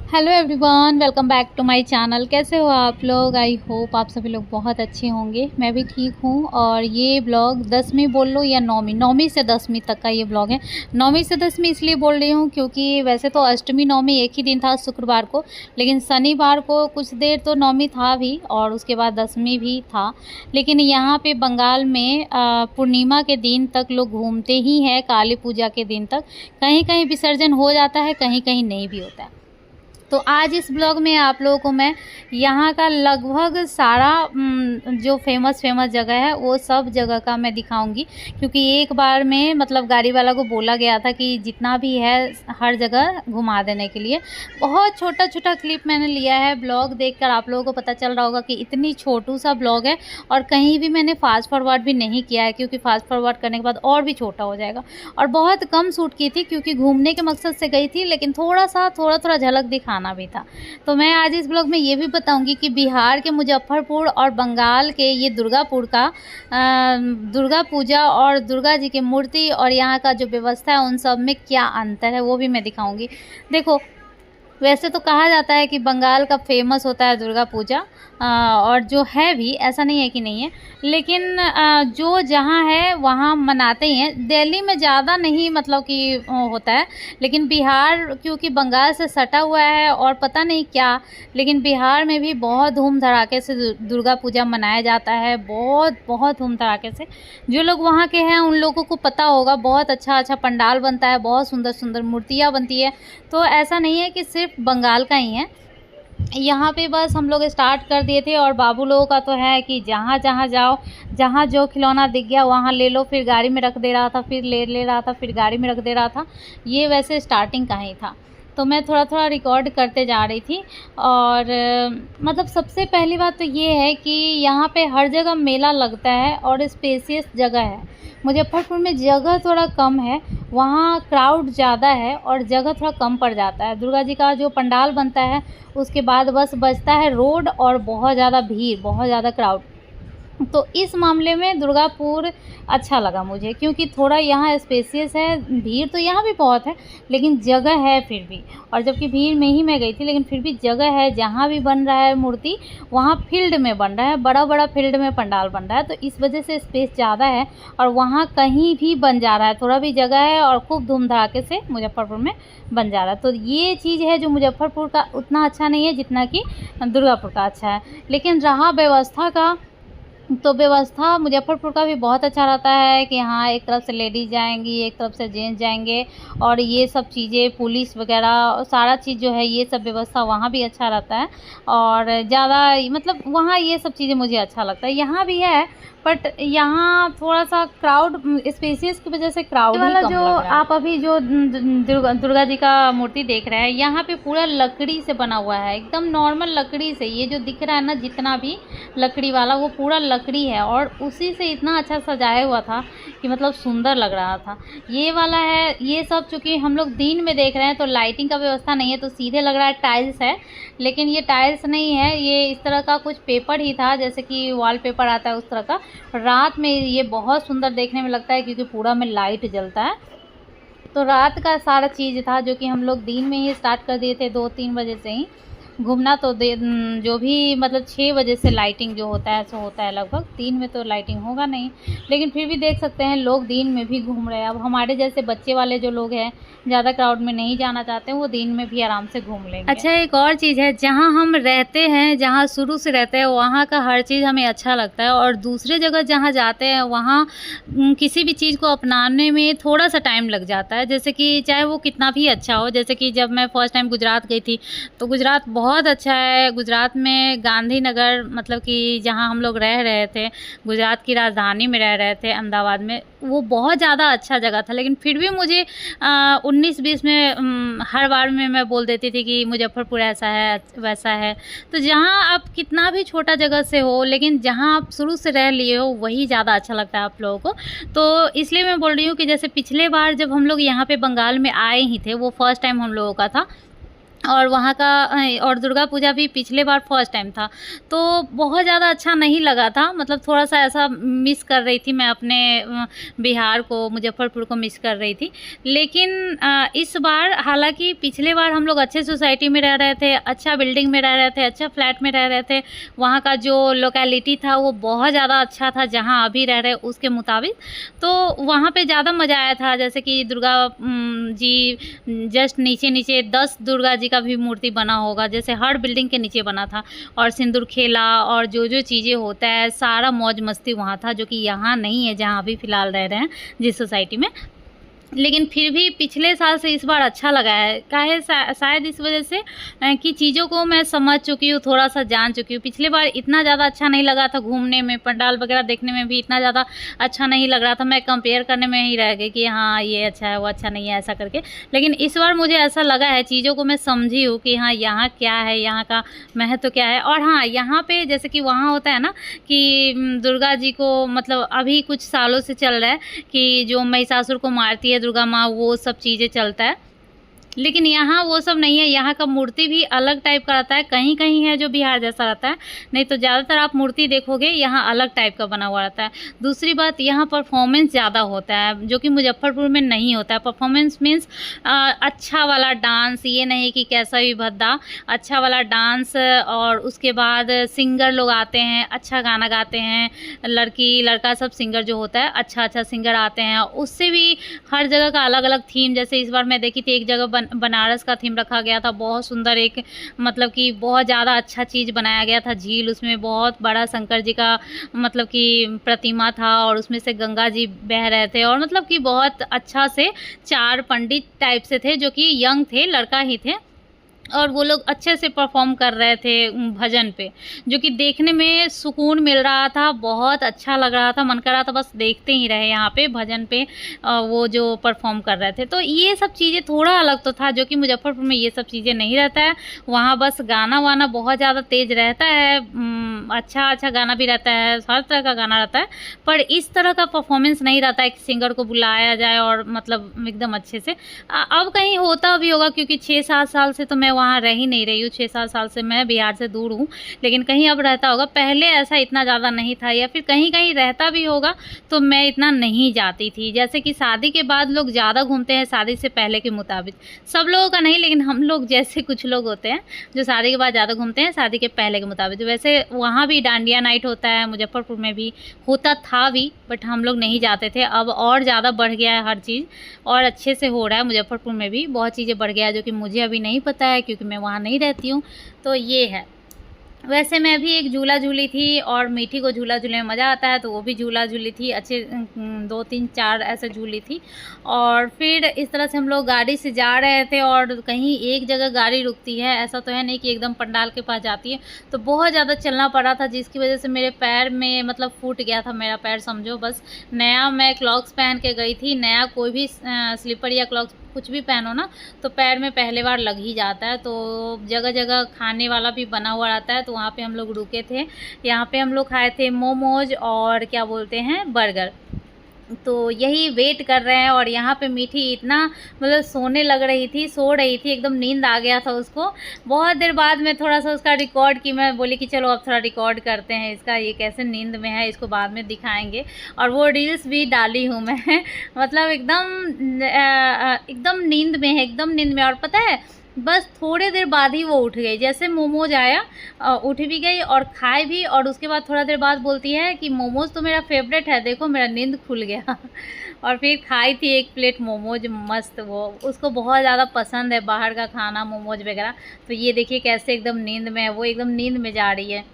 Hello everyone, welcome back to my channel. कैसे हो आप लोग? आई होप आप सभी लोग बहुत अच्छे होंगे। मैं भी ठीक हूँ। और ये ब्लॉग 10वीं बोल लो या 9वीं से 10वीं तक का ये ब्लॉग है। 9वीं से 10वीं इसलिए बोल रही हूँ क्योंकि वैसे तो अष्टमी नवमी एक ही दिन था, शुक्रवार को, लेकिन शनिवार को कुछ देर तो नवमी था भी और उसके बाद 10वीं भी था। लेकिन यहाँ पे बंगाल में पूर्णिमा के दिन तक लोग घूमते ही हैं, काली पूजा के दिन तक। कहीं कहीं विसर्जन हो जाता है, कहीं कहीं नहीं भी होता है। तो आज इस ब्लॉग में आप लोगों को मैं यहाँ का लगभग सारा जो फेमस जगह है वो सब जगह का मैं दिखाऊंगी, क्योंकि एक बार में मतलब गाड़ी वाला को बोला गया था कि जितना भी है हर जगह घुमा देने के लिए। बहुत छोटा छोटा क्लिप मैंने लिया है। ब्लॉग देखकर आप लोगों को पता चल रहा होगा कि इतनी छोटू सा ब्लॉग है और कहीं भी मैंने फास्ट फॉरवर्ड भी नहीं किया है, क्योंकि फास्ट फॉरवर्ड करने के बाद और भी छोटा हो जाएगा। और बहुत कम शूट की थी क्योंकि घूमने के मकसद से गई थी, लेकिन थोड़ा थोड़ा झलक दिखाना भी था। तो मैं आज इस ब्लॉग में ये भी बताऊंगी कि बिहार के मुजफ्फरपुर और बंगाल के ये दुर्गापुर का दुर्गा पूजा और दुर्गा जी की मूर्ति और यहाँ का जो व्यवस्था है उन सब में क्या अंतर है वो भी मैं दिखाऊंगी। देखो, वैसे तो कहा जाता है कि बंगाल का फेमस होता है दुर्गा पूजा, और जो है भी, ऐसा नहीं है कि नहीं है, लेकिन जो जहाँ है वहाँ मनाते ही हैं। दिल्ली में ज़्यादा नहीं मतलब कि होता है, लेकिन बिहार क्योंकि बंगाल से सटा हुआ है और पता नहीं क्या, लेकिन बिहार में भी बहुत धूम धड़ाके से दुर्गा पूजा मनाया जाता है। बहुत बहुत धूम धड़ाके से। जो लोग वहाँ के हैं उन लोगों को पता होगा, बहुत अच्छा पंडाल बनता है, बहुत सुंदर सुंदर मूर्तियाँ बनती है। तो ऐसा नहीं है कि सिर्फ बंगाल का ही है। यहाँ पे बस हम लोग स्टार्ट कर दिए थे और बाबू लोगों का तो है कि जहाँ जहाँ जाओ, जहाँ जो खिलौना दिख गया वहाँ ले लो, फिर गाड़ी में रख दे रहा था, फिर ले रहा था, फिर गाड़ी में रख दे रहा था। ये वैसे स्टार्टिंग का ही था, तो मैं थोड़ा थोड़ा रिकॉर्ड करते जा रही थी। और मतलब सबसे पहली बात तो ये है कि यहाँ पे हर जगह मेला लगता है और स्पेसियस जगह है। मुजफ्फरपुर में जगह थोड़ा कम है, वहाँ क्राउड ज़्यादा है और जगह थोड़ा कम पड़ जाता है। दुर्गा जी का जो पंडाल बनता है उसके बाद बस बचता है रोड और बहुत ज़्यादा भीड़, बहुत ज़्यादा क्राउड। तो इस मामले में दुर्गापुर अच्छा लगा मुझे, क्योंकि थोड़ा यहाँ स्पेसियस है। भीड़ तो यहाँ भी बहुत है लेकिन जगह है फिर भी, और जबकि भीड़ में ही मैं गई थी लेकिन फिर भी जगह है। जहाँ भी बन रहा है मूर्ति वहाँ फील्ड में बन रहा है, बड़ा बड़ा फील्ड में पंडाल बन रहा है, तो इस वजह से स्पेस ज़्यादा है। और वहाँ कहीं भी बन जा रहा है, थोड़ा भी जगह है और खूब धूम धड़ाके से मुजफ्फरपुर में बन जा रहा है। तो ये चीज़ है जो मुजफ्फरपुर का उतना अच्छा नहीं है जितना कि दुर्गापुर का अच्छा है। लेकिन रहा व्यवस्था का, तो व्यवस्था मुजफ्फरपुर का भी बहुत अच्छा रहता है कि हाँ, एक तरफ से लेडीज़ जाएंगी, एक तरफ से जेंट्स जाएंगे, और ये सब चीज़ें पुलिस वगैरह सारा चीज़ जो है ये सब व्यवस्था वहाँ भी अच्छा रहता है। और ज़्यादा मतलब वहाँ ये सब चीज़ें मुझे अच्छा लगता है। यहाँ भी है बट यहाँ थोड़ा सा क्राउड, स्पेसियस की वजह से क्राउड वाला जो आप अभी जो दुर्गा जी का मूर्ति देख रहे हैं, यहाँ पे पूरा लकड़ी से बना हुआ है, एकदम नॉर्मल लकड़ी से। ये जो दिख रहा है ना, जितना भी लकड़ी वाला, वो पूरा लकड़ी है और उसी से इतना अच्छा सजाया हुआ था कि मतलब सुंदर लग रहा था। ये वाला है, ये सब चूँकि हम लोग दिन में देख रहे हैं तो लाइटिंग का व्यवस्था नहीं है, तो सीधे लग रहा है टाइल्स है, लेकिन ये टाइल्स नहीं है, ये इस तरह का कुछ पेपर ही था, जैसे कि वॉलपेपर आता है उस तरह का। रात में ये बहुत सुंदर देखने में लगता है क्योंकि पूरा में लाइट जलता है। तो रात का सारा चीज़ था जो कि हम लोग दिन में ही स्टार्ट कर दिए थे, 2-3 बजे से ही घूमना। तो जो भी मतलब 6 बजे से लाइटिंग जो होता है सो होता है लगभग। दिन में तो लाइटिंग होगा नहीं, लेकिन फिर भी देख सकते हैं लोग दिन में भी घूम रहे हैं। अब हमारे जैसे बच्चे वाले जो लोग हैं, ज़्यादा क्राउड में नहीं जाना चाहते हैं, वो दिन में भी आराम से घूम लेंगे। अच्छा, एक और चीज़ है, जहाँ हम रहते हैं, जहाँ शुरू से रहते हैं, वहाँ का हर चीज़ हमें अच्छा लगता है, और दूसरे जगह जहाँ जाते हैं वहाँ किसी भी चीज़ को अपनाने में थोड़ा सा टाइम लग जाता है। जैसे कि चाहे वो कितना भी अच्छा हो, जैसे कि जब मैं फर्स्ट टाइम गुजरात गई थी तो गुजरात बहुत अच्छा है। गुजरात में गांधीनगर, मतलब कि जहाँ हम लोग रह रहे थे, गुजरात की राजधानी में रह रहे थे, अहमदाबाद में, वो बहुत ज़्यादा अच्छा जगह था। लेकिन फिर भी मुझे 19-20 में हर बार में मैं बोल देती थी कि मुजफ्फरपुर ऐसा है वैसा है। तो जहाँ आप कितना भी छोटा जगह से हो, लेकिन जहाँ आप शुरू से रह लिए हो वही ज़्यादा अच्छा लगता है आप लोगों को। तो इसलिए मैं बोल रही हूँ कि जैसे पिछले बार जब हम लोग यहाँ पे बंगाल में आए ही थे, वो फर्स्ट टाइम हम लोगों का था, और वहाँ का और दुर्गा पूजा भी पिछले बार फर्स्ट टाइम था, तो बहुत ज़्यादा अच्छा नहीं लगा था। मतलब थोड़ा-सा ऐसा मिस कर रही थी मैं अपने बिहार को, मुज़फ्फ़रपुर को मिस कर रही थी। लेकिन इस बार हालाँकि पिछले बार हम लोग अच्छे सोसाइटी में रह रहे थे, अच्छा बिल्डिंग में रह रहे थे, अच्छा फ्लैट में रह रहे थे। वहाँ का जो लोकेलिटी था वो बहुत ज़्यादा अच्छा था जहाँ अभी रह रहे उसके मुताबिक। तो वहाँ पे ज़्यादा मज़ा आया था, जैसे कि दुर्गा जी जस्ट नीचे-नीचे 10 दुर्गा जी का भी मूर्ति बना होगा, जैसे हर बिल्डिंग के नीचे बना था। और सिंदूर खेला और जो-जो चीज़ें होता है सारा मौज-मस्ती वहाँ था, जो कि यहाँ नहीं है जहाँ अभी फ़िलहाल रह रहे हैं जिस सोसाइटी में। लेकिन फिर भी पिछले साल से इस बार अच्छा लगा है। काहे शायद इस वज़ह से कि चीज़ों को मैं समझ चुकी हूँ, थोड़ा-सा जान चुकी हूँ। पिछली बार इतना ज़्यादा अच्छा नहीं लगा था घूमने में, पंडाल वगैरह देखने में भी इतना ज़्यादा अच्छा नहीं लग रहा था। मैं कंपेयर करने में ही रह गई कि हाँ, ये अच्छा है, वो अच्छा नहीं है, ऐसा करके। लेकिन इस बार मुझे ऐसा लगा है, चीज़ों को मैं समझी हूँ कि हाँ, यहाँ क्या है, यहाँ का महत्व क्या है। और हाँ, यहाँ पे जैसे कि वहाँ होता है ना कि दुर्गा जी को मतलब अभी कुछ सालों से चल रहा है कि जो महिषासुर को मारती है दुर्गा माँ, वो सब चीज़ें चलता है। लेकिन यहाँ वो सब नहीं है, यहाँ का मूर्ति भी अलग टाइप का रहता है, कहीं-कहीं है जो बिहार जैसा रहता है, नहीं तो ज़्यादातर आप मूर्ति देखोगे यहाँ अलग टाइप का बना हुआ रहता है। दूसरी बात, यहाँ परफ़ॉर्मेंस ज़्यादा होता है, जो कि मुज़फ्फ़रपुर में नहीं होता है। परफ़ॉर्मेंस मीन्स अच्छा वाला डांस, ये नहीं कि कैसा भी भद्दा, अच्छा वाला डांस। और उसके बाद सिंगर लोग आते हैं, अच्छा गाना गाते हैं, लड़की, लड़का सब सिंगर जो होता है, अच्छा-अच्छा सिंगर आते हैं। उससे भी हर जगह का अलग-अलग थीम, जैसे इस बार मैं देखी थी एक जगह बनारस का थीम रखा गया था, बहुत सुंदर एक मतलब कि बहुत ज़्यादा अच्छा चीज़ बनाया गया था, झील, उसमें बहुत बड़ा शंकर जी का मतलब कि प्रतिमा था और उसमें से गंगा जी बह रहे थे। और मतलब कि बहुत अच्छा से 4 पंडित टाइप से थे जो कि यंग थे, लड़का ही थे। और वो लोग अच्छे से परफ़ॉर्म कर रहे थे भजन पे, जो कि देखने में सुकून मिल रहा था, बहुत अच्छा लग रहा था, मन कर रहा था बस देखते ही रहे यहाँ पे भजन पे वो जो परफ़ॉर्म कर रहे थे। तो ये सब चीज़ें थोड़ा अलग तो था, जो कि मुज़फ्फ़रपुर में ये सब चीज़ें नहीं रहता है। वहाँ बस गाना-वाना बहुत ज़्यादा तेज़ रहता है, अच्छा-अच्छा गाना भी रहता है, हर तरह का गाना रहता है, पर इस तरह का परफ़ॉर्मेंस नहीं रहता है कि सिंगर को बुलाया जाए और मतलब एकदम अच्छे से। अब कहीं होता भी होगा क्योंकि 6-7 साल से तो मैं वहाँ रह ही नहीं रही हूँ, 6-7 साल से मैं बिहार से दूर हूँ, लेकिन कहीं अब रहता होगा। पहले ऐसा इतना ज़्यादा नहीं था, या फिर कहीं-कहीं रहता भी होगा तो मैं इतना नहीं जाती थी। जैसे कि शादी के बाद लोग ज़्यादा घूमते हैं शादी से पहले के मुताबिक। सब लोगों का नहीं, लेकिन हम लोग जैसे कुछ लोग होते हैं जो शादी के बाद ज़्यादा घूमते हैं शादी के पहले के मुताबिक। वैसे वहाँ भी डांडिया नाइट होता है, मुज़फ्फ़रपुर में भी होता था भी, बट हम लोग नहीं जाते थे। अब और ज़्यादा बढ़ गया है हर चीज़, और अच्छे से हो रहा है। मुज़फ्फ़रपुर में भी बहुत चीज़ें बढ़ गया है जो कि मुझे अभी नहीं पता है क्योंकि मैं वहाँ नहीं रहती हूँ। तो ये है। वैसे मैं भी एक झूला झूली थी, और मीठी को झूला झूलने में मज़ा आता है तो वो भी झूला झूली थी। अच्छे 2, 3, 4 ऐसे झूली थी। और फिर इस तरह से हम लोग गाड़ी से जा रहे थे, और कहीं एक जगह गाड़ी रुकती है, ऐसा तो है नहीं कि एकदम पंडाल के पास जाती है। तो बहुत ज़्यादा चलना पड़ा था, जिसकी वजह से मेरे पैर में मतलब फूट गया था मेरा पैर, समझो। बस नया मैं क्लॉक्स पहन के गई थी, नया कोई भी स्लीपर या क्लॉक्स कुछ भी पहनो ना तो पैर में पहले बार लग ही जाता है। तो जगह-जगह खाने वाला भी बना हुआ रहता है, तो वहाँ पे हम लोग रुके थे। यहाँ पे हम लोग खाए थे मोमोज़ और क्या बोलते हैं, बर्गर। तो यही वेट कर रहे हैं। और यहाँ पे मीठी इतना मतलब सोने लग रही थी, सो रही थी, एकदम नींद आ गया था उसको। बहुत देर बाद में थोड़ा-सा उसका रिकॉर्ड की, मैं बोली कि चलो अब थोड़ा रिकॉर्ड करते हैं इसका, ये कैसे नींद में है, इसको बाद में दिखाएँगे। और वो रील्स भी डाली हूँ मैं मतलब एकदम नींद में है, एकदम नींद में। और पता है बस थोड़ी देर बाद ही वो उठ गई, जैसे मोमोज आया उठ भी गई और खाए भी। और उसके बाद थोड़ा देर बाद बोलती है कि मोमोज तो मेरा फेवरेट है, देखो मेरा नींद खुल गया और फिर खाई थी 1 प्लेट मोमोज मस्त। वो उसको बहुत ज़्यादा पसंद है बाहर का खाना, मोमोज वगैरह। तो ये देखिए कैसे एकदम नींद में है, वो एकदम नींद में जा रही है।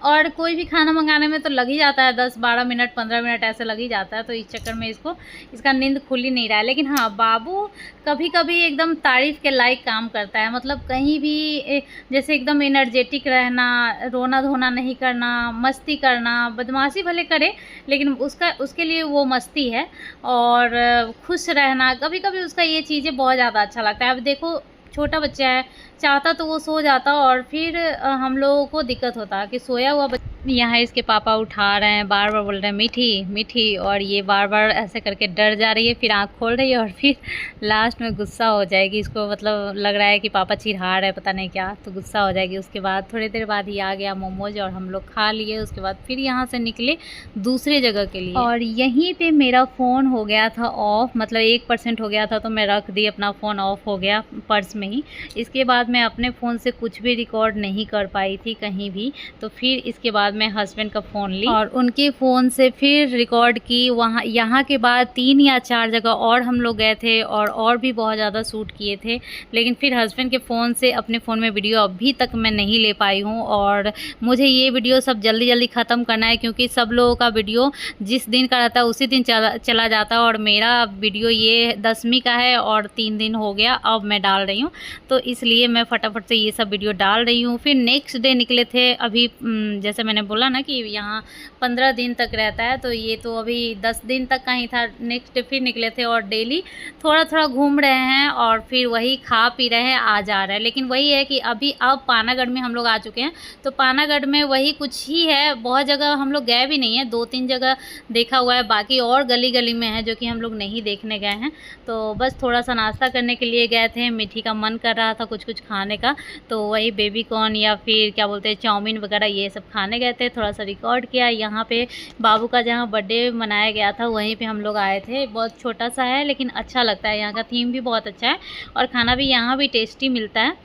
और कोई भी खाना मंगाने में तो लग ही जाता है 10-12 मिनट, 15 मिनट ऐसे लग ही जाता है। तो इस चक्कर में इसका नींद खुल ही नहीं रहा है। लेकिन हाँ, बाबू कभी-कभी एकदम तारीफ़ के लायक काम करता है। मतलब कहीं भी जैसे एकदम एनर्जेटिक रहना, रोना-धोना नहीं करना, मस्ती करना, बदमाशी भले करे लेकिन उसके लिए वो मस्ती है। और खुश रहना, कभी-कभी उसका ये चीज़ें बहुत ज़्यादा अच्छा लगता है। अब देखो छोटा बच्चा है, चाहता तो वो सो जाता, और फिर हम लोगों को दिक्कत होता कि सोया हुआ यहाँ इसके पापा उठा रहे हैं, बार बार बोल रहे हैं मीठी मीठी, और ये बार बार ऐसे करके डर जा रही है, फिर आँख खोल रही है और फिर लास्ट में गुस्सा हो जाएगी। इसको मतलब लग रहा है कि पापा चिढ़ा रहे हैं पता नहीं क्या, तो गुस्सा हो जाएगी। उसके बाद थोड़ी देर बाद ही आ गया मोमोज और हम लोग खा लिए। उसके बाद फिर यहाँ से निकले दूसरे जगह के लिए, और यहीं पे मेरा फ़ोन हो गया था ऑफ, मतलब 1% हो गया था, तो मैं रख दी, अपना फ़ोन ऑफ हो गया पर्स में ही। इसके बाद मैं अपने फ़ोन से कुछ भी रिकॉर्ड नहीं कर पाई थी कहीं भी। तो फिर इसके बाद मैं हस्बैंड का फ़ोन ली और उनके फ़ोन से फिर रिकॉर्ड की। वहाँ यहाँ के बाद 3 या 4 जगह और हम लोग गए थे और भी बहुत ज़्यादा शूट किए थे, लेकिन फिर हस्बैंड के फ़ोन से अपने फ़ोन में वीडियो अभी तक मैं नहीं ले पाई हूँ। और मुझे ये वीडियो सब जल्दी जल्दी ख़त्म करना है, क्योंकि सब लोगों का वीडियो जिस दिन का रहता है उसी दिन चला जाता है, और मेरा वीडियो ये 10वीं का है और 3 दिन हो गया अब मैं डाल रही हूँ, तो इसलिए मैं फटाफट से ये सब वीडियो डाल रही हूँ। फिर नेक्स्ट डे निकले थे। अभी जैसे मैंने बोला ना कि यहाँ 15 दिन तक रहता है, तो ये तो अभी 10 दिन तक का ही था। नेक्स्ट डे फिर निकले थे और डेली थोड़ा थोड़ा घूम रहे हैं और फिर वही खा पी रहे हैं, आ जा रहे हैं। लेकिन वही है कि अभी अब पानागढ़ में हम लोग आ चुके हैं, तो पानागढ़ में वही कुछ ही है, बहुत जगह हम लोग गए भी नहीं है, 2-3 जगह देखा हुआ है, बाकी और गली गली में है जो कि हम लोग नहीं देखने गए हैं। तो बस थोड़ा सा नाश्ता करने के लिए गए थे, मीठी का मन कर रहा था कुछ कुछ खाने का, तो वही बेबी कॉर्न या फिर क्या बोलते हैं चाउमीन वगैरह ये सब खाने गए थे। थोड़ा सा रिकॉर्ड किया। यहाँ पे बाबू का जहाँ बर्थडे मनाया गया था वहीं पे हम लोग आए थे। बहुत छोटा सा है लेकिन अच्छा लगता है, यहाँ का थीम भी बहुत अच्छा है और खाना भी यहाँ भी टेस्टी मिलता है।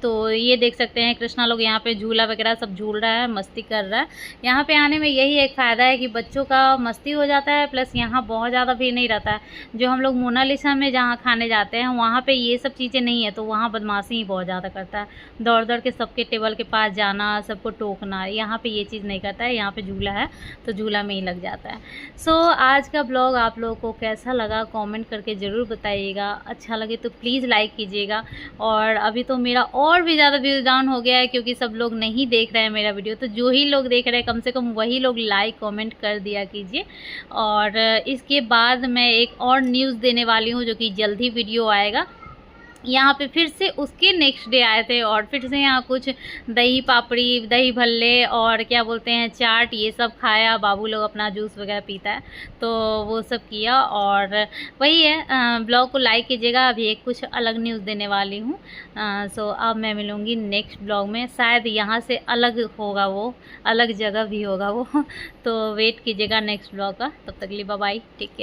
तो ये देख सकते हैं कृष्णा लोग यहाँ पे झूला वगैरह सब झूल रहा है, मस्ती कर रहा है। यहाँ पे आने में यही एक फ़ायदा है कि बच्चों का मस्ती हो जाता है, प्लस यहाँ बहुत ज़्यादा भीड़ नहीं रहता है। जो हम लोग मोनालिसा में जहाँ खाने जाते हैं वहाँ पे ये सब चीज़ें नहीं है, तो वहाँ बदमाशी ही बहुत ज़्यादा करता है, दौड़ दौड़ के सबके टेबल के पास जाना, सबको टोकना। यहाँ पर ये चीज़ नहीं करता है, यहाँ पर झूला है तो झूला में ही लग जाता है। सो आज का ब्लॉग आप लोगों को कैसा लगा कॉमेंट करके ज़रूर बताइएगा। अच्छा लगे तो प्लीज़ लाइक कीजिएगा। और अभी तो मेरा और भी ज़्यादा व्यूज़ डाउन हो गया है, क्योंकि सब लोग नहीं देख रहे हैं मेरा वीडियो, तो जो ही लोग देख रहे हैं कम से कम वही लोग लाइक कमेंट कर दिया कीजिए। और इसके बाद मैं एक और न्यूज़ देने वाली हूँ जो कि जल्दी वीडियो आएगा। यहाँ पे फिर से उसके नेक्स्ट डे आए थे और फिर से यहाँ कुछ दही पापड़ी, दही भल्ले और क्या बोलते हैं चाट, ये सब खाया। बाबू लोग अपना जूस वगैरह पीता है तो वो सब किया। और वही है, ब्लॉग को लाइक कीजिएगा। अभी एक कुछ अलग न्यूज़ देने वाली हूँ। सो अब मैं मिलूँगी नेक्स्ट ब्लॉग में, शायद यहाँ से अलग होगा, वो अलग जगह भी होगा वो तो वेट कीजिएगा नेक्स्ट ब्लॉग का। तब तक के लिए बाय बाय, टेक केयर।